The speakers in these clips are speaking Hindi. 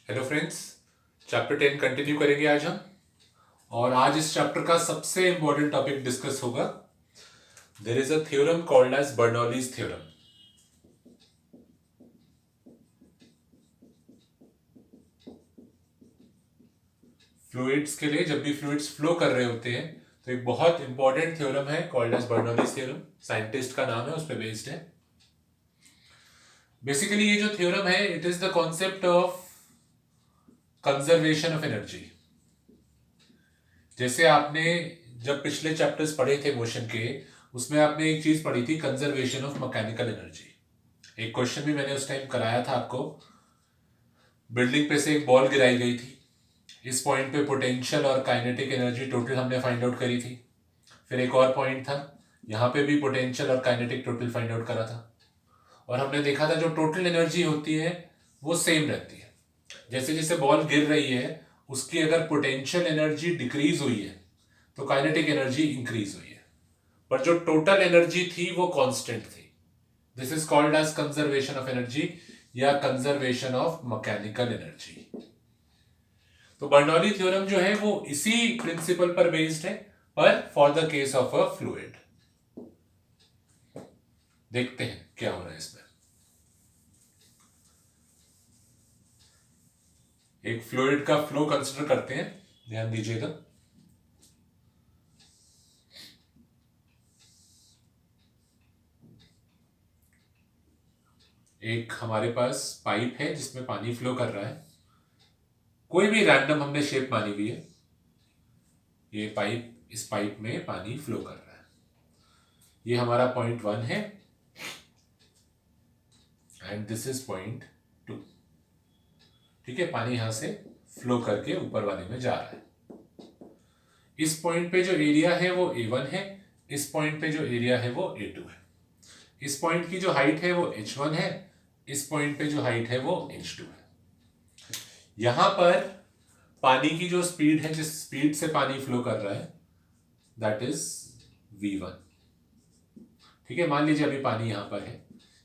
हेलो फ्रेंड्स, चैप्टर 10 कंटिन्यू करेंगे आज हम। और आज इस चैप्टर का सबसे इंपॉर्टेंट टॉपिक डिस्कस होगा। There is a theorem called as Bernoulli's theorem. Fluids के लिए जब भी फ्लूइड्स फ्लो कर रहे होते हैं तो एक बहुत इंपॉर्टेंट थ्योरम है called as Bernoulli's theorem. Scientist का नाम है, उस पर बेस्ड है। बेसिकली ये जो थ्योरम है, it is the concept of conservation of energy. जैसे आपने जब पिछले चैप्टर्स पढ़े थे मोशन के, उसमें आपने एक चीज पढ़ी थी, कंजर्वेशन ऑफ मैकेनिकल एनर्जी। एक क्वेश्चन भी मैंने उस टाइम कराया था आपको। बिल्डिंग पे से एक बॉल गिराई गई थी। इस पॉइंट पे पोटेंशियल और काइनेटिक एनर्जी टोटल हमने फाइंड आउट करी थी। फिर एक और पॉइंट था, यहाँ पे भी पोटेंशियल और काइनेटिक टोटल फाइंड आउट करा था। और हमने देखा था जो टोटल एनर्जी होती है वो सेम रहती है। जैसे जैसे बॉल गिर रही है, उसकी अगर पोटेंशियल एनर्जी डिक्रीज हुई है तो काइनेटिक एनर्जी इंक्रीज हुई है, पर जो टोटल एनर्जी थी वो कांस्टेंट थी। This is called as conservation of energy या कंजर्वेशन ऑफ मैकेनिकल एनर्जी। तो बर्नौली थ्योरम जो है वो इसी प्रिंसिपल पर बेस्ड है, पर for the case of a fluid. देखते हैं क्या हो रहा है इसमें। एक फ्लूइड का फ्लो कंसिडर करते हैं, ध्यान दीजिएगा। एक हमारे पास पाइप है जिसमें पानी फ्लो कर रहा है। कोई भी रैंडम हमने शेप मानी हुई है। ये पाइप, इस पाइप में पानी फ्लो कर रहा है। ये हमारा पॉइंट 1 है एंड दिस इज पॉइंट 2। ठीक है, पानी यहां से फ्लो करके ऊपर वाले में जा रहा है। इस पॉइंट पे जो एरिया है वो A1 है, इस पॉइंट पे जो एरिया है वो A2 है। इस पॉइंट की जो हाइट है वो H1 है, इस पॉइंट पे जो हाइट है वो H2 है। यहां पर पानी की जो स्पीड है, जिस स्पीड से पानी फ्लो कर रहा है, दैट इज V1। ठीक है, मान लीजिए अभी पानी यहां पर है,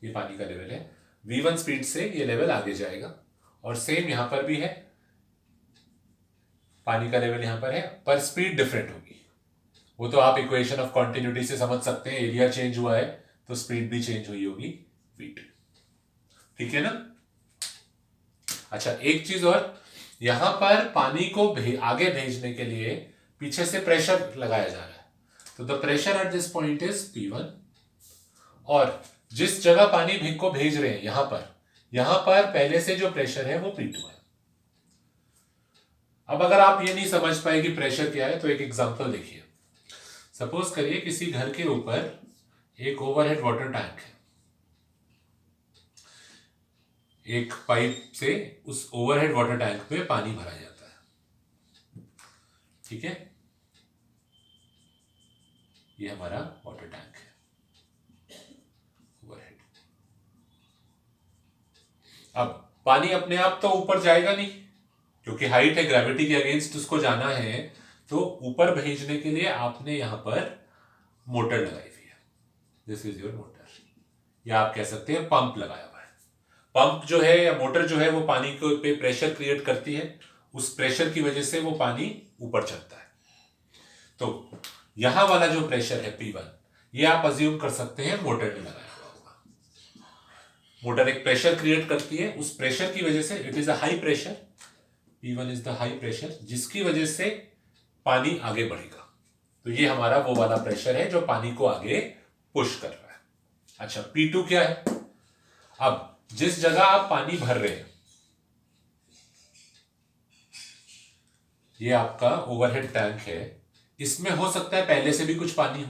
ये पानी का लेवल है। V1 स्पीड से ये लेवल आगे जाएगा। और सेम यहां पर भी है, पानी का लेवल यहां पर है, पर स्पीड डिफरेंट होगी। वो तो आप इक्वेशन ऑफ कॉन्टिन्यूटी से समझ सकते हैं। एरिया चेंज हुआ है तो स्पीड भी चेंज हुई होगी, V2। ठीक है ना। अच्छा, एक चीज और, यहां पर पानी को आगे भेजने के लिए पीछे से प्रेशर लगाया जा रहा है। तो the pressure at this point is P1। और जिस जगह पानी को भेज रहे हैं यहां पर पहले से जो प्रेशर है वो P2 है। अब अगर आप ये नहीं समझ पाए कि प्रेशर क्या है, तो एक एग्जांपल देखिए। सपोज करिए किसी घर के ऊपर एक ओवरहेड वाटर टैंक है। एक पाइप से उस ओवरहेड वाटर टैंक पे पानी भरा जाता है। ठीक है, ये हमारा वाटर टैंक है ओवरहेड। अब पानी अपने आप तो ऊपर जाएगा नहीं, क्योंकि हाइट है, ग्रेविटी के अगेंस्ट उसको जाना है। तो ऊपर भेजने के लिए आपने यहां पर मोटर लगाई हुई है। दिस इज योर मोटर, या आप कह सकते हैं पंप लगाया हुआ है। पंप जो है या मोटर जो है वो पानी को पे प्रेशर क्रिएट करती है। उस प्रेशर की वजह से वो पानी ऊपर चढ़ता है। तो यहां वाला जो प्रेशर है P1, ये आप अज्यूम कर सकते हैं मोटर ने लगाया हुआ होगा। मोटर एक प्रेशर क्रिएट करती है, उस प्रेशर की वजह से it is a high pressure. P1 is the high pressure, जिसकी वजह से पानी आगे बढ़ेगा। तो ये हमारा वो वाला प्रेशर है जो पानी को आगे पुश कर रहा है। अच्छा, P2 क्या है? अब जिस जगह आप पानी भर रहे हैं, ये आपका ओवरहेड टैंक है। इसमें हो सकता है पहले से भी कुछ पानी हो,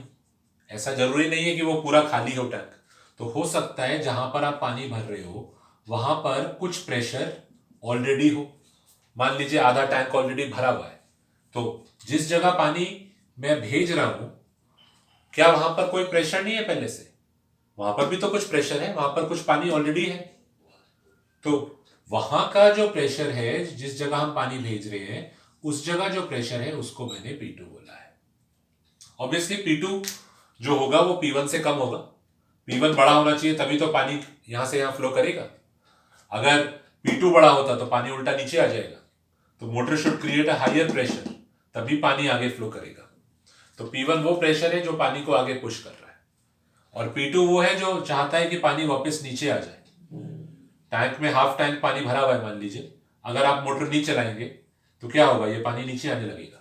ऐसा जरूरी नहीं है कि वो पूरा खाली हो टैंक। तो हो सकता है जहां पर आप पानी भर रहे हो वहां पर कुछ प्रेशर ऑलरेडी हो। मान लीजिए आधा टैंक ऑलरेडी भरा हुआ है, तो जिस जगह पानी मैं भेज रहा हूं, क्या वहां पर कोई प्रेशर नहीं है पहले से? वहां पर भी तो कुछ प्रेशर है, वहां पर कुछ पानी ऑलरेडी है। तो वहां का जो प्रेशर है, जिस जगह हम पानी भेज रहे हैं, उस जगह जो प्रेशर है उसको मैंने P2 बोला है। ऑब्वियसली P2 जो होगा वो P1 से कम होगा। P1 बड़ा होना चाहिए, तभी तो पानी यहां से यहां फ्लो करेगा। अगर P2 बड़ा होता तो पानी उल्टा नीचे आ जाएगा, तो motor should create a higher pressure, तभी पानी आगे फ्लो करेगा। तो P1 वो प्रेशर है जो पानी को आगे पुश कर रहा है, और P2 वो है जो चाहता है कि पानी वापस नीचे आ जाए। टैंक में हाफ टैंक पानी भरा हुआ है मान लीजिए, अगर आप मोटर नहीं चलाएंगे तो क्या होगा, ये पानी नीचे आने लगेगा।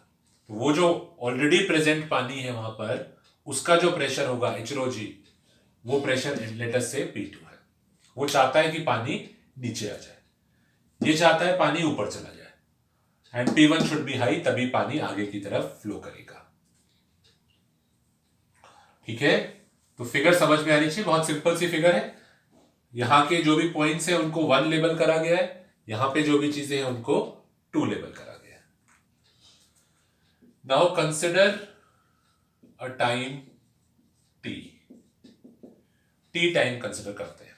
तो वो जो ऑलरेडी प्रेजेंट पानी है वहां पर, उसका जो प्रेशर होगा HROG, वो प्रेशर इनलेट से P2 है। वो चाहता है कि पानी नीचे आ जाए, ये चाहता है पानी ऊपर चला जाए, and P1 should be high, तभी पानी आगे की तरफ फ्लो करेगा। ठीक है, तो फिगर समझ में आनी चाहिए, बहुत सिंपल सी फिगर है। यहां के जो भी पॉइंट्स हैं उनको 1 लेबल करा गया है, यहां पे जो भी चीजें हैं उनको 2 लेबल करा गया है। Now consider a time t, time consider करते हैं।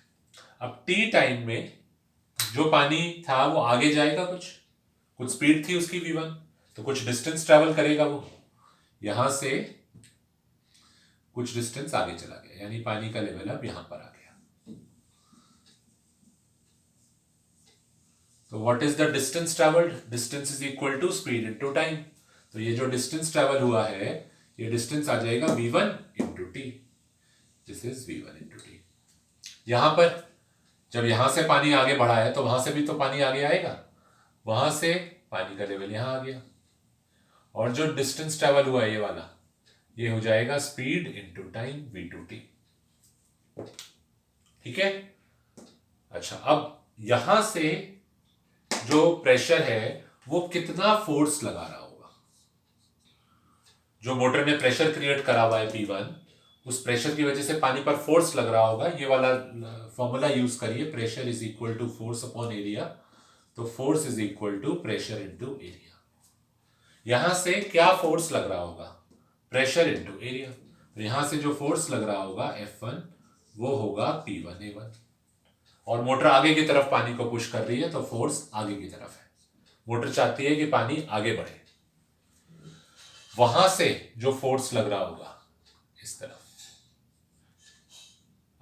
अब t टाइम में जो पानी था वो आगे जाएगा, कुछ स्पीड थी उसकी v1, तो कुछ डिस्टेंस ट्रेवल करेगा, वो यहां से कुछ डिस्टेंस आगे चला गया, यानी पानी का लेवल अब यहां पर आ गया। तो what is the distance travelled? Distance is equal to speed into time. तो ये जो डिस्टेंस ट्रेवल हुआ है, ये डिस्टेंस आ जाएगा v1 into T, this is v1 into T. यहां पर जब यहां से पानी आगे बढ़ा है तो वहां से भी तो पानी आगे आएगा, वहां से पानी का लेवल यहां आ गया, और जो डिस्टेंस ट्रेवल हुआ है ये वाला, ये हो जाएगा स्पीड इंटू टाइम v2t। ठीक है, अच्छा अब यहां से जो प्रेशर है वो कितना फोर्स लगा रहा होगा, जो मोटर ने प्रेशर क्रिएट करा हुआ है P1, उस प्रेशर की वजह से पानी पर फोर्स लग रहा होगा। ये वाला फॉर्मूला यूज करिए, pressure is equal to force upon area. तो force is equal to pressure into area. यहां से क्या फोर्स लग रहा होगा, प्रेशर इंटू एरिया। तो यहां से जो फोर्स लग रहा होगा F1, वो होगा P1A1, और मोटर आगे की तरफ पानी को पुश कर रही है, तो फोर्स आगे की तरफ है। मोटर चाहती है कि पानी आगे बढ़े, वहां से जो फोर्स लग रहा होगा इस तरफ,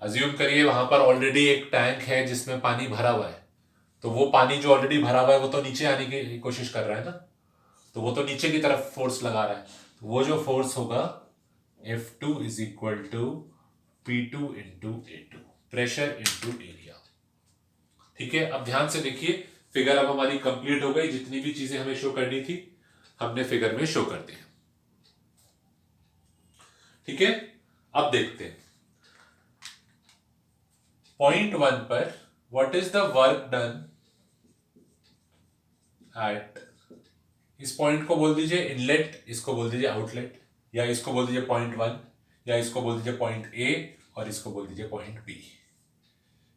अज्यूम करिए वहां पर ऑलरेडी एक टैंक है जिसमें पानी भरा हुआ है, तो वो पानी जो ऑलरेडी भरा हुआ है वो तो नीचे आने की कोशिश कर रहा है ना, तो वो तो नीचे की तरफ फोर्स लगा रहा है। तो वो जो फोर्स होगा F2 is equal to P2 into A2, pressure into area. ठीक है, अब ध्यान से देखिए, फिगर अब हमारी कंप्लीट हो गई, जितनी भी चीजें हमें शो करनी थी हमने फिगर में शो कर दी। ठीक है, अब देखते हैं पॉइंट 1 पर, what is the work done eight, इस पॉइंट को बोल दीजिए इनलेट, इसको बोल दीजिए आउटलेट, या इसको बोल दीजिए पॉइंट 1, या इसको बोल दीजिए पॉइंट A, और इसको बोल दीजिए point B।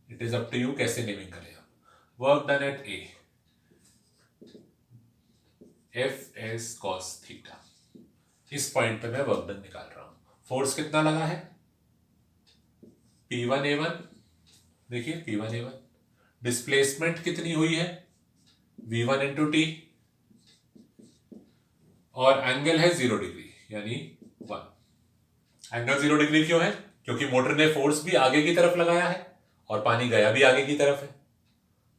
It is up to you कैसे नेमिंग करें आप। Work done at A, Fs cos theta, इस पॉइंट पे मैं वर्क डन निकाल रहा हूं। फोर्स कितना लगा है, P1A1, देखिए P1A1। डिस्प्लेसमेंट कितनी हुई है, V1 इंटू टी, और एंगल है 0 डिग्री यानी 1। एंगल 0 डिग्री क्यों है, क्योंकि मोटर ने फोर्स भी आगे की तरफ लगाया है और पानी गया भी आगे की तरफ है।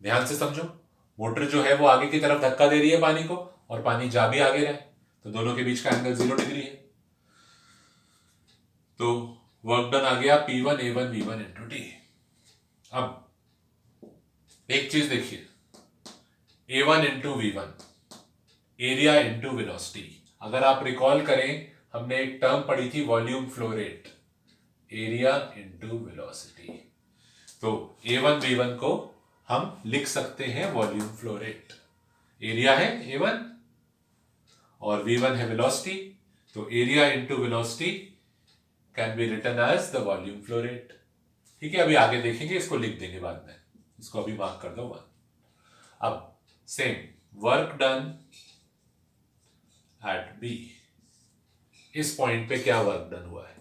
ध्यान से समझो, मोटर जो है वो आगे की तरफ धक्का दे रही है पानी को, और पानी जा भी आगे रहे, तो दोनों के बीच का एंगल 0 डिग्री है। तो वर्क डन आ गया P1A1 V1 इंटू टी। अब एक चीज देखिए, A1 into V1, area into velocity. अगर आप रिकॉल करें, हमने एक टर्म पढ़ी थी volume flow rate, area into velocity. तो A1 V1 को हम लिख सकते हैं वॉल्यूम फ्लो रेट। एरिया है A1 और V1 है वेलोसिटी, तो area into velocity can be written as the volume flow rate. ठीक है, अभी आगे देखेंगे, इसको लिख देंगे बाद में, इसको अभी मार्क कर दो 1। अब same work done at B, इस पॉइंट पे क्या वर्क डन हुआ है,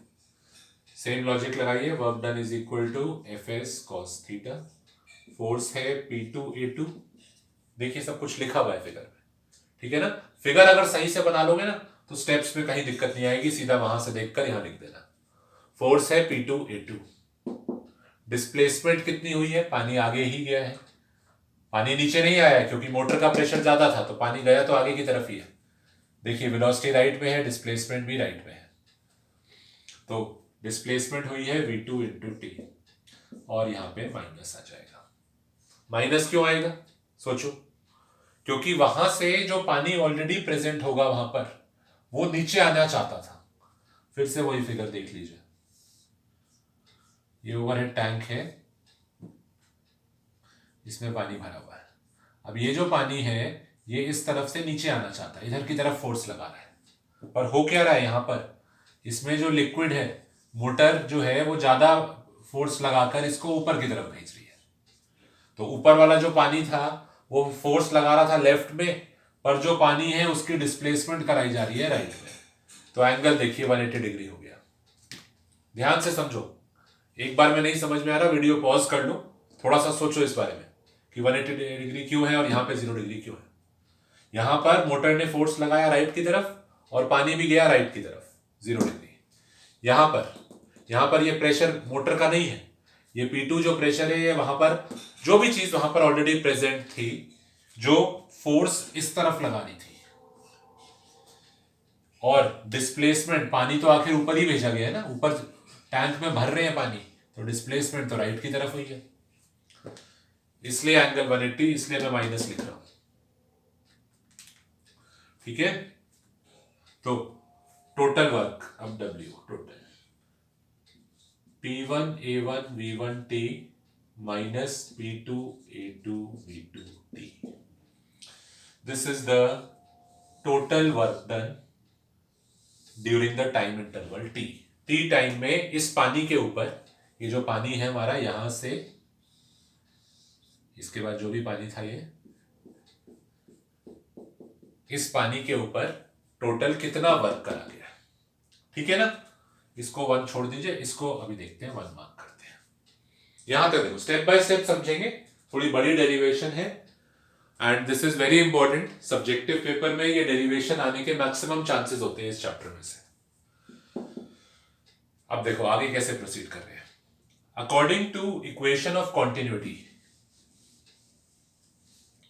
सेम लॉजिक लगाइए, work done is equal to Fs cos theta, force है P2A2। देखिए सब कुछ लिखा हुआ है फिगर में, ठीक है ना। फिगर अगर सही से बना लोगे ना तो स्टेप्स में कहीं दिक्कत नहीं आएगी, सीधा वहां से देखकर यहां लिख देना। फोर्स है P2A2, डिस्प्लेसमेंट कितनी हुई है, पानी आगे ही गया है, पानी नीचे नहीं आया क्योंकि मोटर का प्रेशर ज्यादा था, तो पानी गया तो आगे की तरफ ही है। देखिए वेलोसिटी राइट में है, डिस्प्लेसमेंट भी राइट में है, तो डिस्प्लेसमेंट हुई है v2 इंटू टी, और यहां पे माइनस आ जाएगा। माइनस क्यों आएगा सोचो, क्योंकि वहां से जो पानी ऑलरेडी प्रेजेंट होगा वहां पर, वो नीचे आना चाहता था। फिर से वही फिगर देख लीजिए, ये ओवरहेड टैंक है, इसमें पानी भरा हुआ है। अब ये जो पानी है ये इस तरफ से नीचे आना चाहता है, इधर की तरफ फोर्स लगा रहा है, पर हो क्या रहा है यहां पर, इसमें जो लिक्विड है, मोटर जो है वो ज्यादा फोर्स लगाकर इसको ऊपर की तरफ भेज रही है। तो ऊपर वाला जो पानी था वो फोर्स लगा रहा था लेफ्ट में, पर जो पानी है उसकी डिस्प्लेसमेंट कराई जा रही है राइट में। तो एंगल देखिए 180 डिग्री हो गया। ध्यान से समझो, एक बार में नहीं समझ में आ रहा वीडियो पॉज कर लो, थोड़ा सा सोचो इस बारे में कि 180 डिग्री क्यों है और यहां पे 0 डिग्री क्यों है। यहां पर मोटर ने फोर्स लगाया राइट की तरफ और पानी भी गया राइट की तरफ 0 डिग्री। यहां पर ये प्रेशर मोटर का नहीं है, ये P2 जो प्रेशर है ये वहां पर जो भी चीज वहां पर ऑलरेडी प्रेजेंट थी, जो फोर्स इस तरफ लगानी थी, और डिस्प्लेसमेंट पानी तो आखिर ऊपर ही भेजा गया है ना, ऊपर टैंक में भर रहे हैं पानी, तो डिस्प्लेसमेंट तो राइट की तरफ हुई है, इसलिए एंगल 180, इसलिए मैं माइनस लिख रहा हूं। ठीक है, तो टोटल वर्क अब W total P1 A1 V1 T minus P2 A2 V2 T. This is the total work done during the time interval T. T time में इस पानी के ऊपर, ये जो पानी है हमारा यहां से, इसके बाद जो भी पानी था ये, इस पानी के ऊपर टोटल कितना वर्क करा गया। ठीक है ना, इसको 1 छोड़ दीजिए, इसको अभी देखते हैं 1 मार्क करते हैं। यहां तक देखो, स्टेप बाय स्टेप समझेंगे, थोड़ी बड़ी डेरिवेशन है and this is very important. Subjective paper में ये डेरिवेशन आने के मैक्सिमम चांसेस होते हैं इस चैप्टर में से। अब देखो आगे कैसे प्रोसीड कर रहे हैं। According to equation of continuity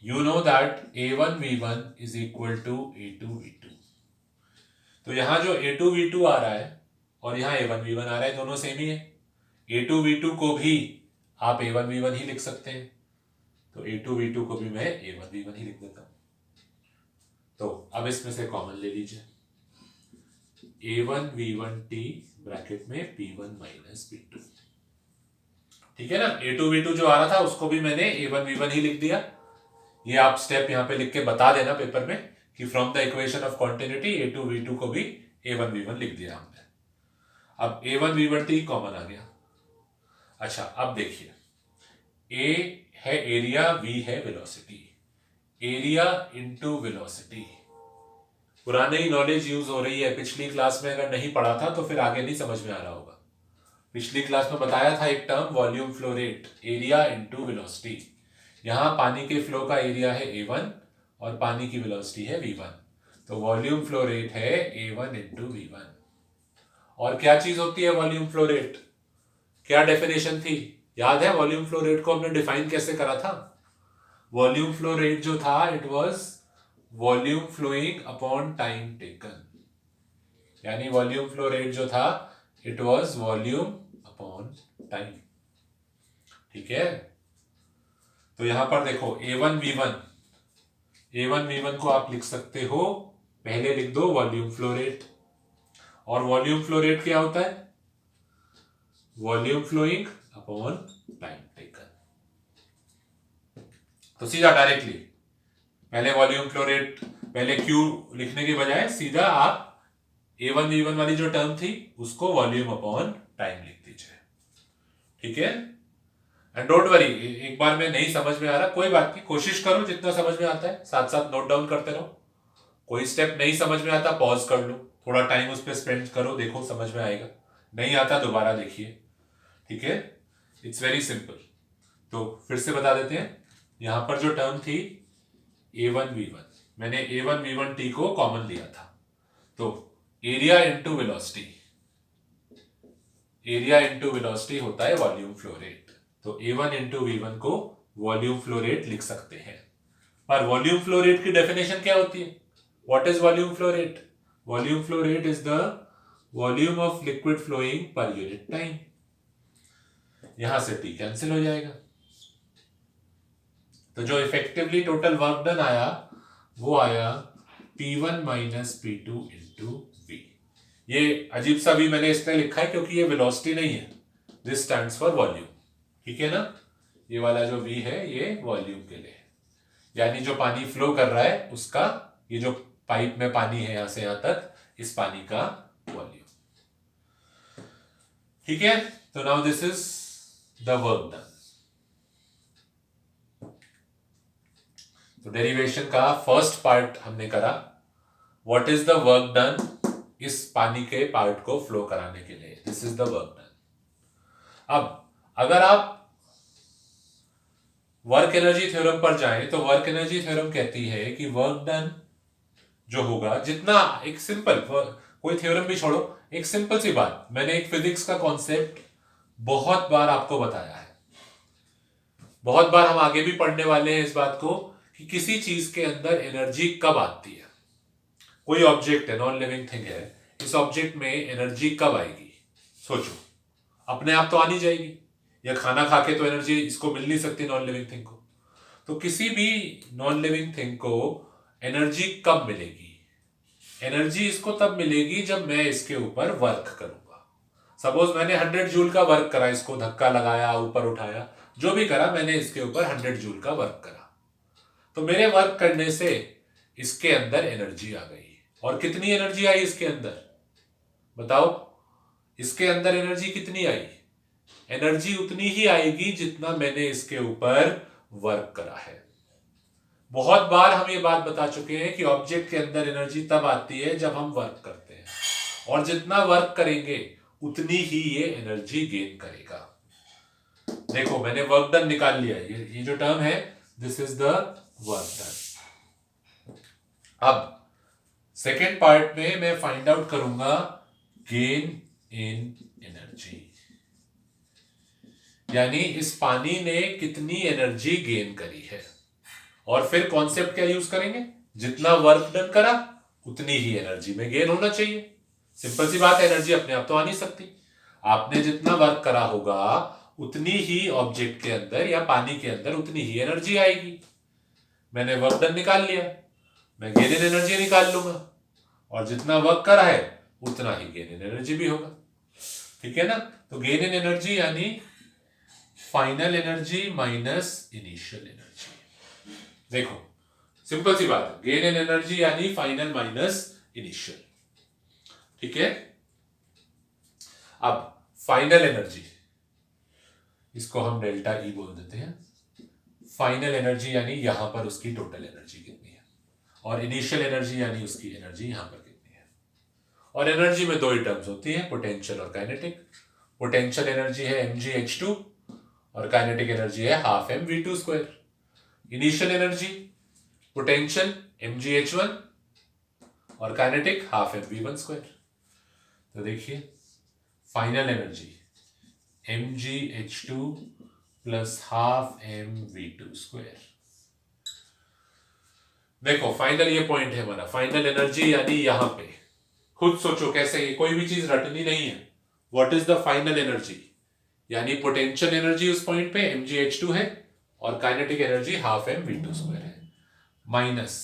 you know that A1 V1 is equal to A2 V2। तो यहां जो A2 V2 आ रहा है और यहां A1 V1 आ रहा है, दोनों सेम ही है। A2 V2 को भी आप A1 V1 ही लिख सकते हैं, तो A2 V2 को भी मैं A1 V1 ही लिख देता हूं। तो अब इसमें से कॉमन ले लीजिए, A1 V1 T ब्रैकेट में P1 माइनस P2। ठीक है ना, A2 V2 जो आ रहा था उसको भी मैंने A1 V1 ही लिख दिया। ये आप स्टेप यहां पे लिख के बता देना पेपर में कि from the equation of continuity A2 V2 को भी A1 V1 लिख दिया हमने। अब A1 V1 T कॉमन आ गया। अच्छा अब देखिए, A है एरिया, V है वेलोसिटी, एरिया इनटू वेलोसिटी। पुराने ही नॉलेज यूज हो रही है, पिछली क्लास में अगर नहीं पढ़ा था तो फिर आगे नहीं समझ में आ रहा होगा। पिछली क्लास में बताया था एक term volume flow rate, area into velocity. यहां पानी के फ्लो का एरिया है A1 और पानी की वेलोसिटी है V1, तो वॉल्यूम फ्लो रेट है A1 इंटू V1। और क्या चीज होती है वॉल्यूम फ्लो रेट, क्या डेफिनेशन थी याद है? वॉल्यूम फ्लो रेट को हमने डिफाइन कैसे करा था? वॉल्यूम फ्लो रेट जो था it was volume flowing upon time taken, यानी वॉल्यूम फ्लो रेट जो था it was volume upon time. ठीक है, तो यहां पर देखो A1 V1 को आप लिख सकते हो, पहले लिख दो वॉल्यूम फ्लो रेट, और वॉल्यूम फ्लो रेट क्या होता है? Volume flowing upon time taken. तो सीधा डायरेक्टली पहले वॉल्यूम फ्लो रेट, पहले Q लिखने के बजाय सीधा आप A1 V1 वाली जो टर्म थी उसको वॉल्यूम अपॉन टाइम लिख दीजिए। ठीक है, एंड डोंट वरी, एक बार में नहीं समझ में आ रहा कोई बात नहीं, कोशिश करो जितना समझ में आता है, साथ साथ नोट डाउन करते रहो। कोई स्टेप नहीं समझ में आता पॉज कर लो, थोड़ा टाइम उस पर स्पेंड करो, देखो समझ में आएगा, नहीं आता दोबारा देखिए। ठीक है, इट्स वेरी सिंपल। तो फिर से बता देते हैं, यहां पर जो टर्म थी A1 V1, मैंने A1 V1 T को कॉमन लिया था, तो area into velocity, area into velocity होता है वॉल्यूम फ्लो रेट, तो A1 इंटू V1 को वॉल्यूम फ्लो रेट लिख सकते हैं। पर वॉल्यूम फ्लो रेट की डेफिनेशन क्या होती है? What is volume flow rate? Volume flow rate is the volume of liquid flowing per unit time. यहां से टी कैंसिल हो जाएगा, तो जो इफेक्टिवली टोटल वर्क डन आया वो आया P1 minus P2 into we. ये अजीब सा भी मैंने इसमें लिखा है क्योंकि ये वेलोसिटी नहीं है, दिस स्टैंड्स फॉर वॉल्यूम, ठीक है ना। ये वाला जो V है ये वॉल्यूम के लिए है, यानी जो पानी फ्लो कर रहा है उसका, ये जो पाइप में पानी है यहां से यहां तक, इस पानी का वॉल्यूम, ठीक है। तो now this is the work done. तो डेरिवेशन का फर्स्ट पार्ट हमने करा, what is the work done इस पानी के पार्ट को फ्लो कराने के लिए, this is the work done. अब अगर आप वर्क एनर्जी थ्योरम पर जाएं तो वर्क एनर्जी थ्योरम कहती है कि वर्क डन जो होगा जितना, एक सिंपल, कोई थ्योरम भी छोड़ो, एक सिंपल सी बात, मैंने एक फिजिक्स का कॉन्सेप्ट बहुत बार आपको बताया है, बहुत बार हम आगे भी पढ़ने वाले हैं इस बात को, कि किसी चीज के अंदर एनर्जी कब आती है। कोई ऑब्जेक्ट है, नॉन लिविंग थिंग है, इस ऑब्जेक्ट में एनर्जी कब आएगी? सोचो, अपने आप तो आ नहीं जाएगी, या खाना खा के तो एनर्जी इसको मिल नहीं सकती नॉन लिविंग थिंग को। तो किसी भी नॉन लिविंग थिंग को एनर्जी कब मिलेगी? एनर्जी इसको तब मिलेगी जब मैं इसके ऊपर वर्क करूंगा। सपोज मैंने 100 जूल का वर्क करा, इसको धक्का लगाया, ऊपर उठाया, जो भी करा मैंने इसके ऊपर 100 जूल का वर्क करा, तो मेरे वर्क करने से इसके अंदर एनर्जी आ गई। और कितनी एनर्जी आई इसके अंदर बताओ? इसके अंदर एनर्जी कितनी आई? एनर्जी उतनी ही आएगी जितना मैंने इसके ऊपर वर्क करा है। बहुत बार हम ये बात बता चुके हैं कि ऑब्जेक्ट के अंदर एनर्जी तब आती है जब हम वर्क करते हैं, और जितना वर्क करेंगे उतनी ही ये एनर्जी गेन करेगा। देखो मैंने वर्क डन निकाल लिया, ये जो टर्म है this is the work done. अब सेकेंड पार्ट में मैं फाइंड आउट करूंगा गेन इन एनर्जी, यानी इस पानी ने कितनी एनर्जी गेन करी है। और फिर कॉन्सेप्ट क्या यूज करेंगे? जितना वर्क डन करा उतनी ही एनर्जी में गेन होना चाहिए। सिंपल सी बात है, एनर्जी अपने आप तो आ नहीं सकती। आपने जितना वर्क करा होगा उतनी ही ऑब्जेक्ट के अंदर या पानी के अंदर उतनी ही एनर्जी आएगी। मैंने वर्क डन निकाल लिया, मैं गेन इन एनर्जी निकाल लूंगा, और जितना वर्क करा है उतना ही गेन इन एनर्जी भी होगा, ठीक है ना। तो गेन इन एनर्जी यानी final energy minus initial energy. देखो सिंपल सी बात है, गेन इन एनर्जी यानी फाइनल माइनस इनिशियल, ठीक है। अब फाइनल एनर्जी, इसको हम डेल्टा ई बोल देते हैं। फाइनल एनर्जी यानी यहां पर उसकी टोटल एनर्जी कितनी है, और इनिशियल एनर्जी यानी उसकी एनर्जी यहां पर कितनी है। और एनर्जी में दो ही टर्म्स होती है, पोटेंशियल और काइनेटिक। पोटेंशियल एनर्जी है mgh2 और काइनेटिक एनर्जी है half mv2 square. Initial energy potential mgh1 और काइनेटिक हाफ mv1 स्क्वायर। तो देखिए final energy mgh2 plus half mv2 square. देखो फाइनल ये पॉइंट है हमारा, फाइनल एनर्जी यानी यहां पे, खुद सोचो कैसे, ये कोई भी चीज रटनी नहीं है। What is the final energy? यानी पोटेंशियल एनर्जी उस पॉइंट पे mgh2 है और kinetic energy half mv2 square है, minus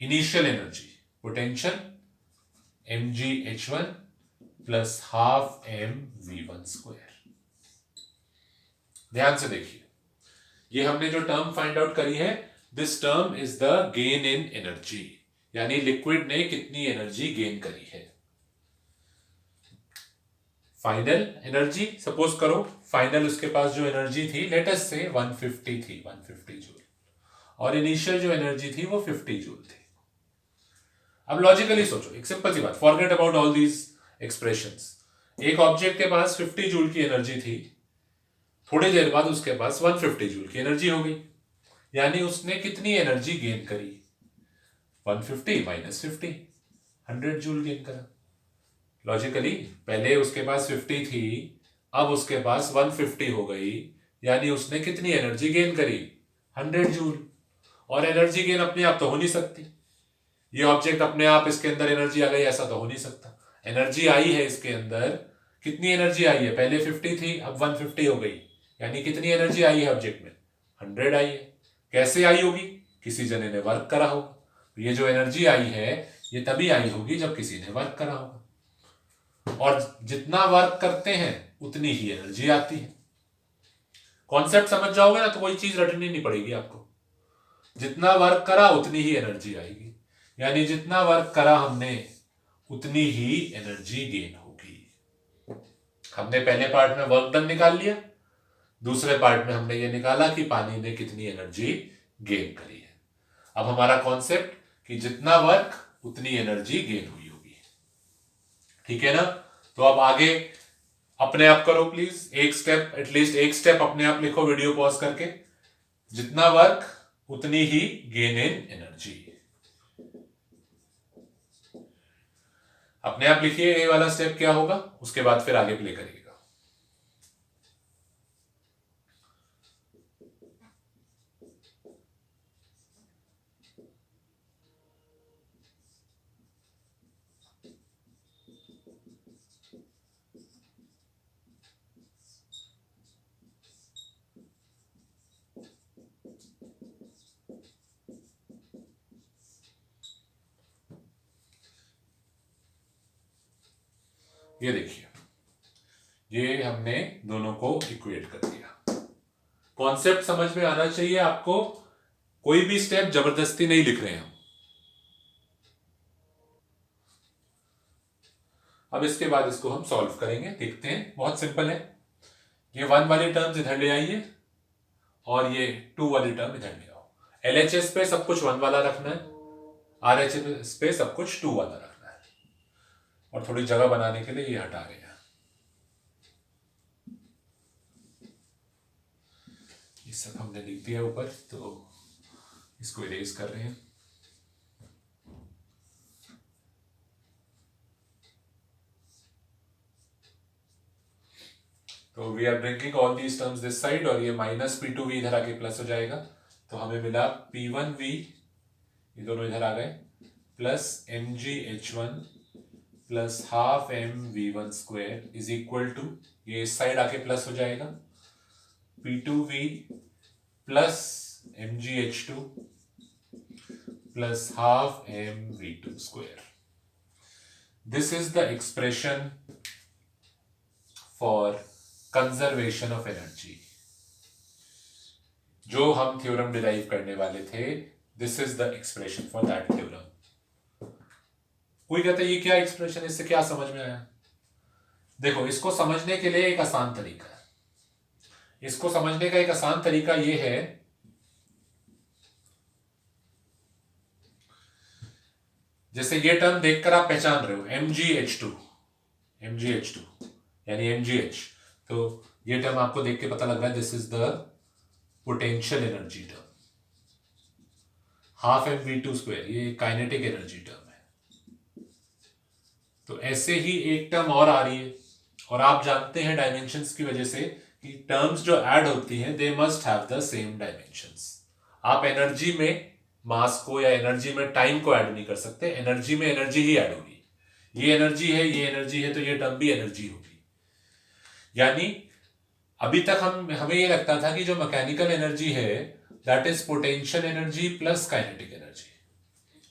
initial energy potential mgh1 plus half mv1 square. ध्यान से देखिए, ये हमने जो टर्म फाइंड आउट करी है, this term is the gain in energy, यानी लिक्विड ने कितनी एनर्जी गेन करी है। फाइनल एनर्जी सपोज करो, फाइनल उसके पास जो एनर्जी थी लेट अस से 150 थी, 150 जूल, और इनिशियल जो एनर्जी थी वो 50 जूल थी। अब लॉजिकली सोचो, एक सिंपल सी बात, forget about all these expressions. एक ऑब्जेक्ट के पास 50 जूल की एनर्जी थी, थोड़ी देर बाद उसके पास 150 जूल की एनर्जी हो गई, यानी उसने कितनी एनर्जी गेन करी? 150 माइनस 50, 100 जूल गेन करा। लॉजिकली पहले उसके पास 50 थी, अब उसके पास 150 हो गई, यानी उसने कितनी एनर्जी गेन करी, 100 जूल। और एनर्जी गेन अपने आप तो हो नहीं सकती, ये ऑब्जेक्ट अपने आप इसके अंदर एनर्जी आ गई ऐसा तो हो नहीं सकता। एनर्जी आई है इसके अंदर, कितनी एनर्जी आई है, पहले 50 थी अब 150 हो गई, यानी कितनी एनर्जी आई है ऑब्जेक्ट में, 100 आई है। कैसे आई होगी, किसी जने ने वर्क करा होगा। ये जो एनर्जी आई है ये तभी आई होगी जब किसी ने वर्क करा होगा, और जितना वर्क करते हैं उतनी ही एनर्जी आती है। कॉन्सेप्ट समझ जाओगे ना तो कोई चीज रटनी नहीं पड़ेगी आपको, जितना वर्क करा उतनी ही एनर्जी आएगी, यानी जितना वर्क करा हमने उतनी ही एनर्जी गेन होगी। हमने पहले पार्ट में वर्क डन निकाल लिया, दूसरे पार्ट में हमने ये निकाला कि पानी ने कितनी एनर्जी गेन करी है। अब हमारा कॉन्सेप्ट कि जितना वर्क उतनी एनर्जी गेन हुई होगी, ठीक है ना। तो अब आगे अपने आप करो प्लीज, एक स्टेप एटलीस्ट एक स्टेप अपने आप लिखो वीडियो पॉज करके, जितना वर्क उतनी ही गेन इन एनर्जी। अपने आप लिखिए ये वाला स्टेप क्या होगा, उसके बाद फिर आगे प्ले करिएगा। ये देखिए, ये हमने दोनों को इक्वेट कर दिया। कॉन्सेप्ट समझ में आना चाहिए आपको, कोई भी स्टेप जबरदस्ती नहीं लिख रहे हैं हम। अब इसके बाद इसको हम सॉल्व करेंगे, देखते हैं, बहुत सिंपल है। ये 1 वाली टर्म्स इधर ले आइए और ये 2 वाली टर्म इधर ले आओ। LHS पे सब कुछ 1 वाला रखना है, RHS पे सब कुछ 2 वाला रखना है, और थोड़ी जगह बनाने के लिए ये हटा गया। ये सब हमने लिख दिया ऊपर, तो इसको इरेज कर रहे हैं। तो we are bringing all these terms this side, और ये माइनस P2V इधर आके प्लस हो जाएगा, तो हमें मिला P1V, ये दोनों इधर आ गए, plus MgH1 plus half MV1 square is equal to, ये इस साइड आके प्लस हो जाएगा, P2V plus MgH2 plus half MV2 square. This is the expression for conservation of energy, जो हम थ्योरम डिराइव करने वाले थे। This is the expression for that theorem. कोई कहता है ये क्या एक्सप्रेशन, इससे क्या समझ में आया? देखो, इसको समझने के लिए एक आसान तरीका है, इसको समझने का एक आसान तरीका ये है, जैसे ये टर्म देखकर आप पहचान रहे हो MgH2 यानी MgH, तो ये टर्म आपको देख के पता लग रहा है this is the potential energy term. Half MV2 square ये काइनेटिक एनर्जी टर्म है। तो ऐसे ही एक टर्म और आ रही है, और आप जानते हैं डायमेंशंस की वजह से कि टर्म्स जो ऐड होती हैं they must have the same dimensions. आप एनर्जी में मास को या एनर्जी में टाइम को ऐड नहीं कर सकते, एनर्जी में एनर्जी ही ऐड होगी। ये एनर्जी है, ये एनर्जी है, तो ये टर्म भी एनर्जी होगी। यानी अभी तक हमें ये लगता था कि जो मैकेनिकल एनर्जी है that is potential energy plus kinetic energy,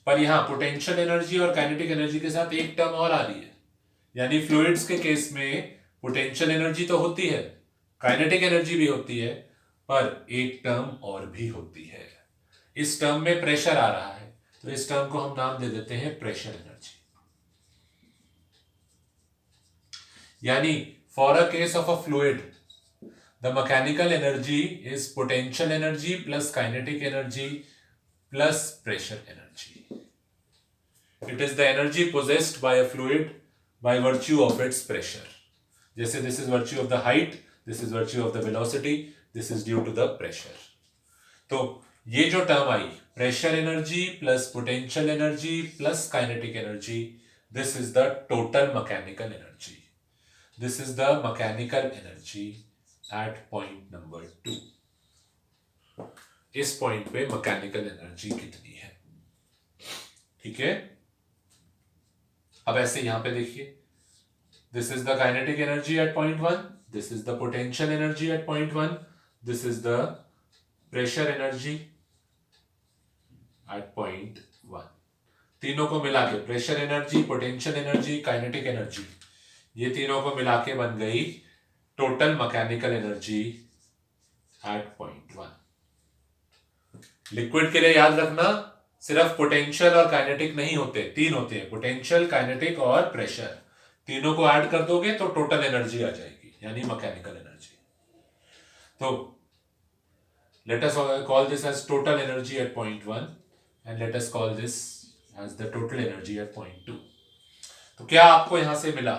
पर यहां पोटेंशियल एनर्जी और काइनेटिक एनर्जी के साथ एक टर्म और आ रही है, यानी फ्लूइड्स के केस में पोटेंशियल एनर्जी तो होती है, काइनेटिक एनर्जी भी होती है, पर एक टर्म और भी होती है। इस टर्म में प्रेशर आ रहा है, तो इस टर्म को हम नाम दे देते हैं प्रेशर एनर्जी। यानी for a case of a fluid the mechanical energy is potential energy plus kinetic energy plus pressure energy. It is the energy possessed by a fluid by virtue of its pressure. जैसे this is virtue of the height, this is virtue of the velocity, this is due to the pressure. तो ये जो term I pressure energy plus potential energy plus kinetic energy, this is the total mechanical energy, this is the mechanical energy eight point number 2। इस पॉइंट पे मैकेनिकल एनर्जी कितनी है, ठीक है। अब ऐसे यहां पे देखिए, this is the kinetic energy at point 1, this is the potential energy at point 1, this is the pressure energy at point 1। तीनों को मिला के pressure energy, potential energy, kinetic energy, ये तीनों को मिला के बन गई total mechanical energy eight point 1। Liquid के लिए याद रखना सिर्फ पोटेंशियल और काइनेटिक नहीं होते, तीन होते हैं, पोटेंशियल, काइनेटिक और प्रेशर। तीनों को ऐड कर दोगे तो टोटल एनर्जी आ जाएगी, यानी मैकेनिकल एनर्जी। तो let us call this as total energy at point 1 and let us call this as the total energy at point 2। तो क्या आपको यहां से मिला,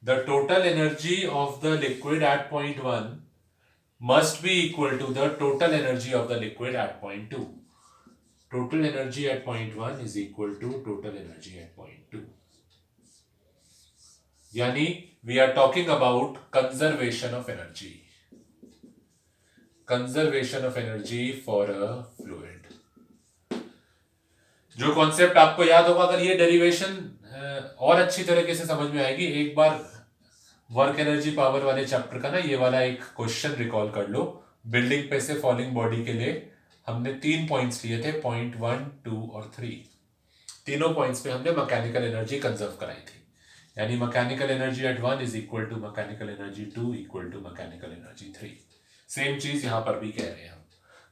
the total energy of the liquid at point 1 must be equal to the total energy of the liquid at point 2। total energy at point 1 is equal to total energy at point 2, यानी we are talking about conservation of energy, conservation of energy for a fluid. जो कॉन्सेप्ट आपको याद होगा, अगर ये डेरिवेशन और अच्छी तरीके से समझ में आएगी, एक बार वर्क एनर्जी पावर वाले चैप्टर का ना ये वाला एक क्वेश्चन रिकॉल कर लो। बिल्डिंग पे से फॉलिंग बॉडी के लिए हमने 3 पॉइंट्स लिए थे, पॉइंट 1, 2 और 3। तीनों पॉइंट्स पे हमने मैकेनिकल एनर्जी कंजर्व कराई थी, यानी mechanical energy at 1 is equal to mechanical energy 2 equal to mechanical energy 3। Same चीज यहां पर भी कह रहे हैं हम।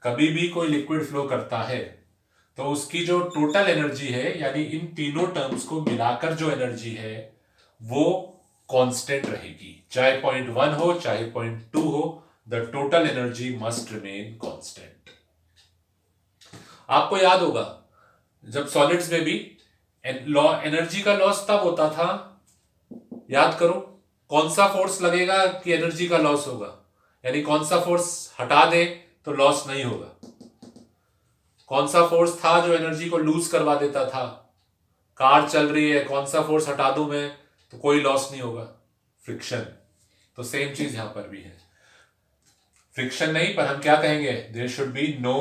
कभी भी कोई लिक्विड फ्लो करता है तो उसकी जो टोटल एनर्जी है, यानी इन तीनों टर्म्स को मिलाकर जो एनर्जी है वो कांस्टेंट रहेगी, चाहे पॉइंट 1 हो चाहे पॉइंट 2 हो, the total energy must remain constant. आपको याद होगा जब सॉलिड्स में भी एनर्जी का लॉस तब होता था, याद करो, कौन सा फोर्स लगेगा कि एनर्जी का लॉस होगा, यानी कौन सा फोर्स हटा दे तो लॉस नहीं होगा, कौन सा फोर्स था जो एनर्जी को लूज करवा देता था। कार चल रही है, कौन सा फोर्स हटा दूं मैं तो कोई लॉस नहीं होगा, फ्रिक्शन। तो सेम चीज यहां पर भी है, फ्रिक्शन नहीं पर हम क्या कहेंगे, there should be no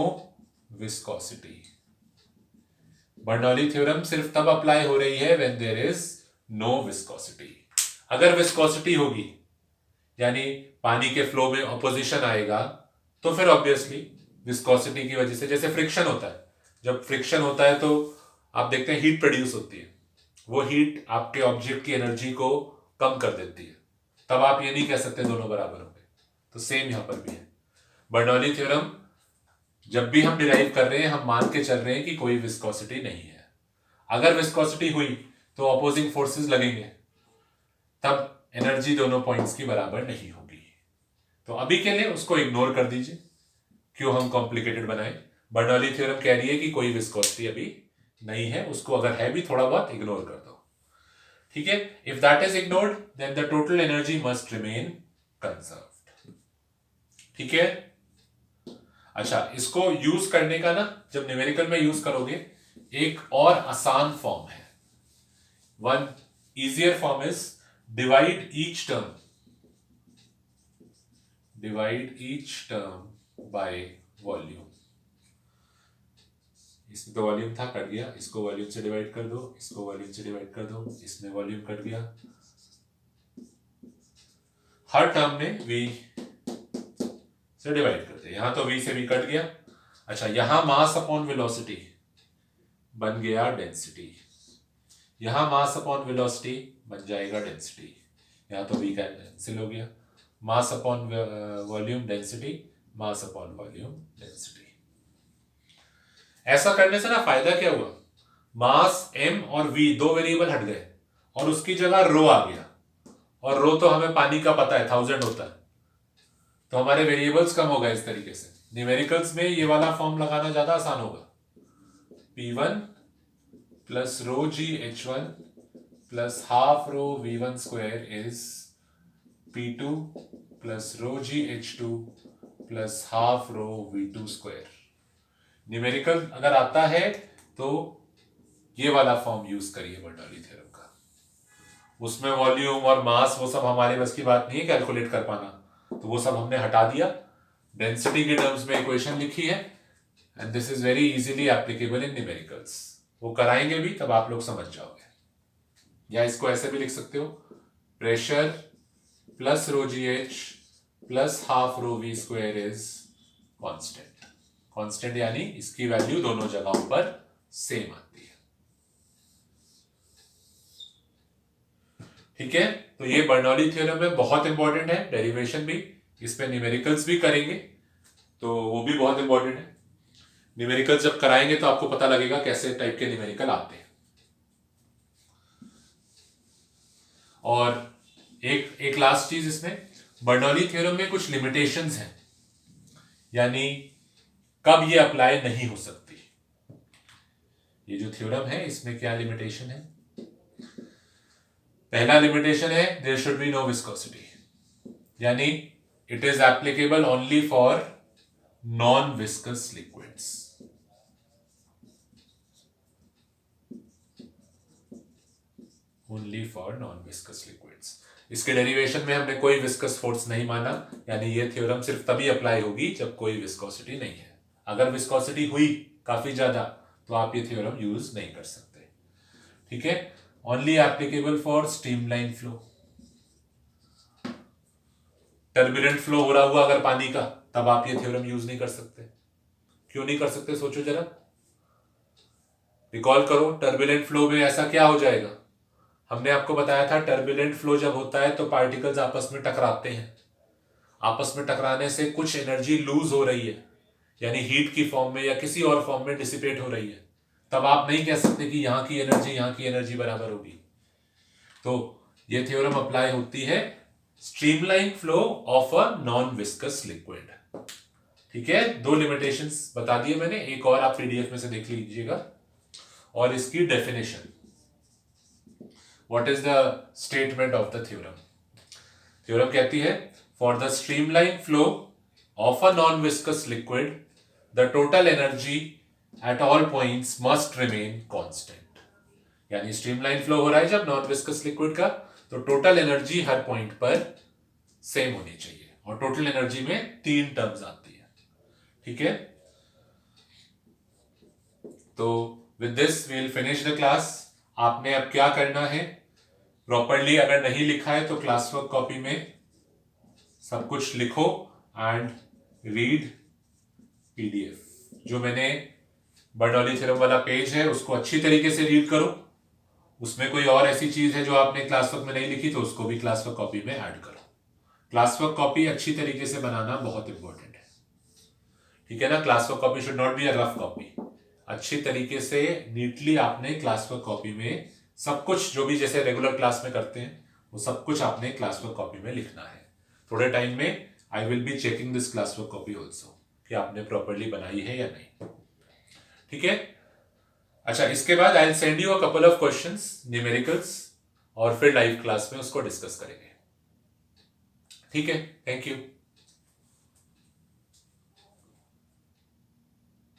viscosity. Bernoulli theorem सिर्फ तब अप्लाई हो रही है when there is no viscosity. अगर विस्कोसिटी होगी यानी पानी के फ्लो में ऑपोजिशन आएगा, तो फिर ऑब्वियसली विस्कोसिटी की वजह से, जैसे फ्रिक्शन होता है, जब फ्रिक्शन होता है तो आप देखते हैं हीट प्रोड्यूस होती है, वो हीट आपके ऑब्जेक्ट की एनर्जी को कम कर देती है, तब आप ये नहीं कह सकते दोनों बराबर होंगे। तो सेम यहां पर भी है, बर्नौली थ्योरम जब भी हम डिराइव कर रहे हैं हम मान के चल रहे हैं कि कोई विस्कोसिटी नहीं है। अगर विस्कोसिटी हुई तो ऑपोजिंग फोर्सेस लगेंगे, तब एनर्जी दोनों पॉइंट्स की बराबर नहीं होगी। तो अभी के लिए उसको इग्नोर कर दीजिए, क्यों हम कॉम्प्लिकेटेड बनाए। बर्नौली थ्योरम कह रही है कि कोई विस्कोसिटी अभी नहीं है, उसको अगर है भी थोड़ा बहुत इग्नोर कर दो, ठीक है। If that is ignored then the total energy must remain conserved, ठीक है। अच्छा, इसको यूज करने का ना, जब न्यूमेरिकल में यूज करोगे, एक और आसान फॉर्म है, one easier form is divide each term by volume। इसमें तो वॉल्यूम था, कट गया, इसको वॉल्यूम से डिवाइड कर दो, इसको वॉल्यूम से डिवाइड कर दो, इसमें वॉल्यूम कट गया, हर टर्म में v से डिवाइड करते, यहां तो v से v कट गया। अच्छा, यहां मास अपॉन वेलोसिटी बन गया डेंसिटी, यहां मास अपॉन वेलोसिटी बन जाएगा डेंसिटी, यहां तो v कैंसिल हो गया, mass upon volume density, mass upon volume density. ऐसा करने से ना फायदा क्या हुआ, मास m और v दो वेरिएबल हट गए और उसकी जगह रो आ गया, और रो तो हमें पानी का पता है 1000 होता है, तो हमारे वेरिएबल्स कम हो गए। इस तरीके से न्यूमेरिकल्स में ये वाला फॉर्म लगाना ज्यादा आसान होगा, P1 plus row g h1 plus half row v1 square is P2 plus row g h2 plus half row v2 square. Numerical अगर आता है तो ये वाला फॉर्म यूज करिए बर्नौली थ्योरम का, उसमें वॉल्यूम और मास वो सब हमारे बस की बात नहीं है कैलकुलेट कर पाना, तो वो सब हमने हटा दिया, डेंसिटी के टर्म्स में इक्वेशन लिखी है, and this is very easily applicable in numericals. वो कराएंगे भी तब आप लोग समझ जाओगे। या इसको ऐसे भी लिख सकते हो, pressure plus rho g h plus half rho v square is constant. Constant यानी इसकी वैल्यू दोनों जगहों पर सेम आती है। ठीक है, तो ये बर्नौली थ्योरम है, बहुत इंपॉर्टेंट है, डेरिवेशन भी, इस पे न्यूमेरिकल्स भी करेंगे तो वो भी बहुत इंपॉर्टेंट है। न्यूमेरिकल्स जब कराएंगे तो आपको पता लगेगा कैसे टाइप के न्यूमेरिकल आते हैं। और एक लास्ट चीज इसमें, बर्नौली थ्योरम में कुछ लिमिटेशंस हैं, यानी कब ये अप्लाई नहीं हो सकती। ये जो थ्योरम है इसमें क्या लिमिटेशन है? पहला लिमिटेशन है there should be no viscosity, यानी it is applicable only for non viscous liquids. Only for non viscous liquids. इसके डेरिवेशन में हमने कोई विस्कस फोर्स नहीं माना, यानी ये थ्योरम सिर्फ तभी अप्लाई होगी जब कोई विस्कोसिटी नहीं है। अगर विस्कोसिटी हुई काफी ज्यादा तो आप ये थ्योरम यूज नहीं कर सकते। ठीक है, only applicable for streamline flow. Turbulent flow हो रहा हुआ अगर पानी का, तब आप ये थ्योरम यूज नहीं कर सकते। क्यों नहीं कर सकते, सोचो जरा, रिकॉल करो। टर्बुलेंट फ्लो में ऐसा क्या हो जाएगा? हमने आपको बताया था टर्बुलेंट फ्लो जब होता है तो पार्टिकल्स आपस में टकराते हैं, आपस में टकराने से कुछ एनर्जी लूज हो रही है, यानी हीट की फॉर्म में या किसी और फॉर्म में डिसिपेट हो रही है। तब आप नहीं कह सकते कि यहां की एनर्जी बराबर होगी। तो ये थ्योरम अप्लाई होती है streamline flow of a non viscous liquid. ठीक है, दो लिमिटेशंस बता दिए मैंने, एक और आप पीडीएफ में से देख लीजिएगा। और इसकी definition, what is the statement of the theorem? Theorem कहती है for the streamline flow of a non viscous liquid the total energy at all points must remain constant. यानी स्ट्रीमलाइन फ्लो हो रहा है जब नॉन विस्कस लिक्विड का, तो टोटल एनर्जी हर पॉइंट पर सेम होनी चाहिए। और टोटल एनर्जी में 3 टर्म्स आती है। ठीक है, तो with this we will finish the class. आपने अब क्या करना है, प्रॉपरली अगर नहीं लिखा है तो क्लास वर्क कॉपी में सब कुछ लिखो एंड रीड पीडीएफ। जो मैंने बर्नौली थ्योरम वाला पेज है उसको अच्छी तरीके से रीड करो। उसमें कोई और ऐसी चीज है जो आपने क्लास वर्क में नहीं लिखी तो उसको भी क्लास वर्क कॉपी में ऐड करो। क्लास वर्क कॉपी अच्छी तरीके से बनाना बहुत इंपॉर्टेंट है। ठीक है ना, class work copy should not be a rough copy. अच्छी तरीके से नीटली आपने क्लास वर्क कॉपी में सब कुछ, जो भी जैसे रेगुलर क्लास में करते हैं, वो सब कुछ आपने क्लास वर्क कॉपी में लिखना है। थोड़े टाइम में I will be checking this class work copy also कि आपने प्रॉपरली बनाई है या नहीं। ठीक है, अच्छा, इसके बाद I will send you a couple of questions numericals, और फिर लाइव क्लास में उसको डिस्कस करेंगे। ठीक है, थैंक यू।